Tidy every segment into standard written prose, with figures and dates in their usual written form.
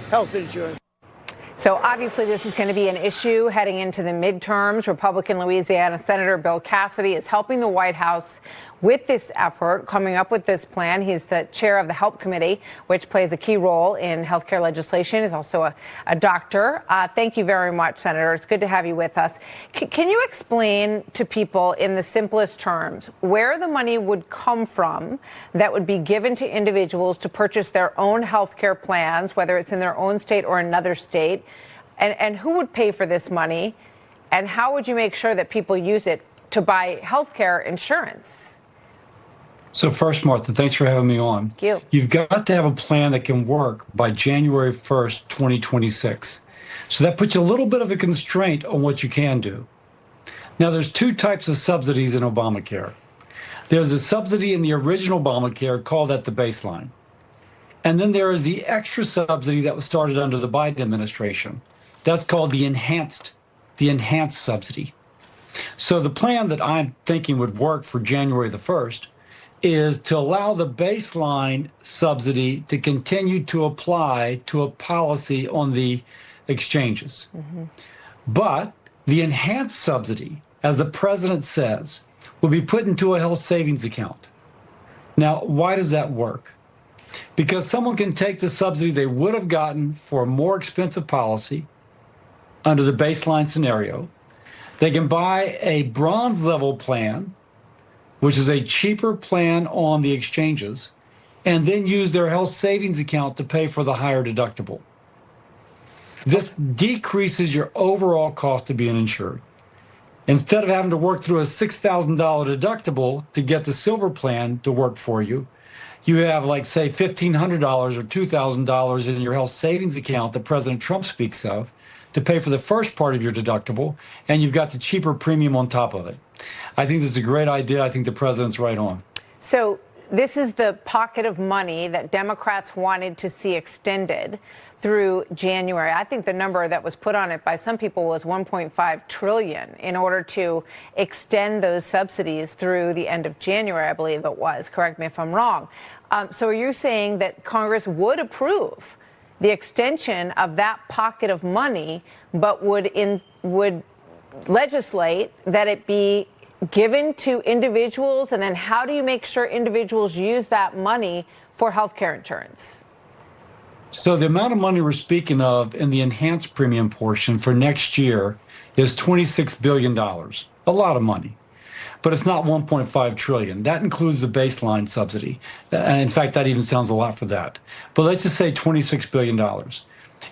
health insurance. So obviously this is going to be an issue heading into the midterms. Republican Louisiana Senator Bill Cassidy is helping the White House with this effort, coming up with this plan. He's the chair of the Help Committee, which plays a key role in health care legislation. He's also a doctor. Thank you very much, Senator. It's good to have you with us. Can you explain to people in the simplest terms where the money would come from that would be given to individuals to purchase their own health care plans, whether it's in their own state or another state, and who would pay for this money, and how would you make sure that people use it to buy health care insurance? So first, Martha, thanks for having me on. Thank you. You've got to have a plan that can work by January 1st, 2026. So that puts a little bit of a constraint on what you can do. Now, there's two types of subsidies in Obamacare. There's a subsidy in the original Obamacare, called that the baseline. And then there is the extra subsidy that was started under the Biden administration. That's called the enhanced subsidy. So the plan that I'm thinking would work for January the 1st is to allow the baseline subsidy to continue to apply to a policy on the exchanges. Mm-hmm. But the enhanced subsidy, as the president says, will be put into a health savings account. Now, why does that work? Because someone can take the subsidy they would have gotten for a more expensive policy under the baseline scenario. They can buy a bronze level plan, which is a cheaper plan on the exchanges, and then use their health savings account to pay for the higher deductible. This decreases your overall cost of being insured. Instead of having to work through a $6,000 deductible to get the silver plan to work for you, you have, like, say, $1,500 or $2,000 in your health savings account that President Trump speaks of to pay for the first part of your deductible, and you've got the cheaper premium on top of it. I think this is a great idea. I think the president's right on. So this is the pocket of money that Democrats wanted to see extended through January. I think the number that was put on it by some people was $1.5 trillion in order to extend those subsidies through the end of January, I believe it was. Correct me if I'm wrong. So are you saying that Congress would approve the extension of that pocket of money, but would legislate that it be given to individuals? And then how do you make sure individuals use that money for health care insurance? So the amount of money we're speaking of in the enhanced premium portion for next year is $26 billion. A lot of money. But it's not $1.5 trillion. That includes the baseline subsidy. In fact, that even sounds a lot for that. But let's just say $26 billion.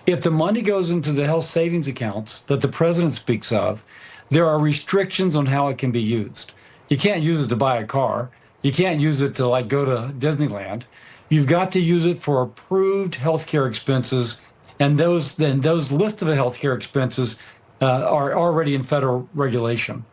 If the money goes into the health savings accounts that the president speaks of, there are restrictions on how it can be used. You can't use it to buy a car. You can't use it to, like, go to Disneyland. You've got to use it for approved healthcare expenses, and those list of healthcare expenses are already in federal regulation.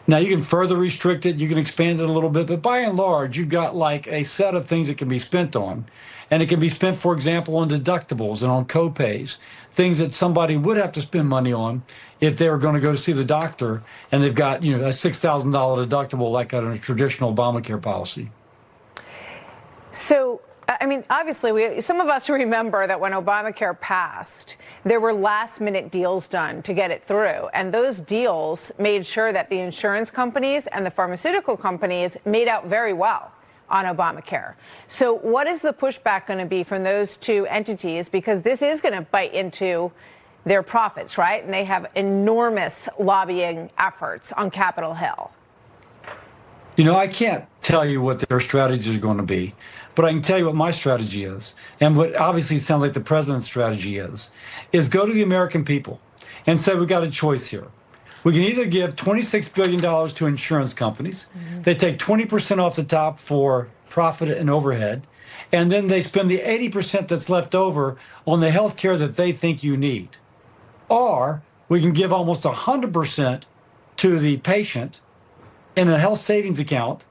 Now, you can further restrict it, you can expand it a little bit, but by and large, you've got, like, a set of things it can be spent on. And it can be spent, for example, on deductibles and on co-pays, things that somebody would have to spend money on if they were going to go to see the doctor and they've got, a $6,000 deductible like on a traditional Obamacare policy. So, I mean, obviously, some of us remember that when Obamacare passed, there were last-minute deals done to get it through. And those deals made sure that the insurance companies and the pharmaceutical companies made out very well on Obamacare. So what is the pushback going to be from those two entities? Because this is going to bite into their profits, right? And they have enormous lobbying efforts on Capitol Hill. I can't tell you what their strategies are going to be, but I can tell you what my strategy is. And what obviously sounds like the president's strategy is go to the American people and say, we've got a choice here. We can either give $26 billion to insurance companies. Mm-hmm. They take 20% off the top for profit and overhead, and then they spend the 80% that's left over on the health care that they think you need. Or we can give almost 100% to the patient in a health savings account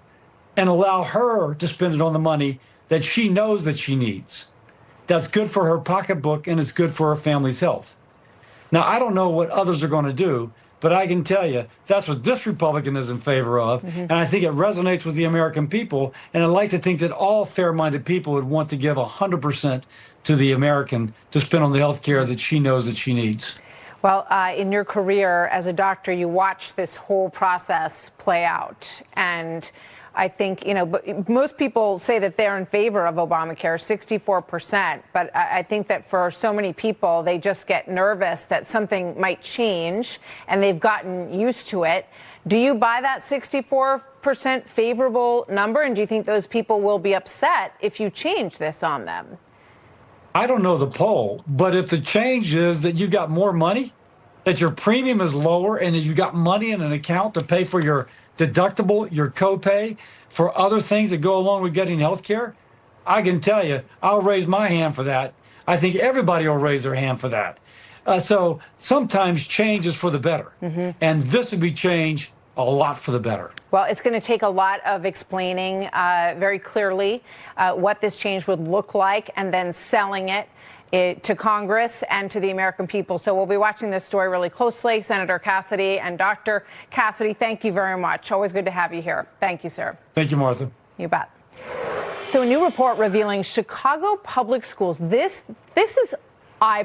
and allow her to spend it on the money that she knows that she needs. That's good for her pocketbook, and it's good for her family's health. Now, I don't know what others are going to do, But I can tell you, that's what this Republican is in favor of. And I think it resonates with the American people. And I'd like to think that all fair-minded people would want to give 100% to the American to spend on the health care that she knows that she needs. Well, in your career as a doctor, you watched this whole process play out. And I think, but most people say that they're in favor of Obamacare, 64%. But I think that for so many people, they just get nervous that something might change and they've gotten used to it. Do you buy that 64% favorable number? And do you think those people will be upset if you change this on them? I don't know the poll, but if the change is that you got more money, that your premium is lower, and that you got money in an account to pay for your deductible, your copay, for other things that go along with getting health care, I can tell you, I'll raise my hand for that. I think everybody will raise their hand for that. So sometimes change is for the better. And this would be change a lot for the better. Well, it's going to take a lot of explaining very clearly what this change would look like and then selling it to Congress and to the American people. So we'll be watching this story really closely. Senator Cassidy and Dr. Cassidy, thank you very much. Always good to have you here. Thank you, sir. Thank you, Martha. You bet. So a new report revealing Chicago public schools. This is eye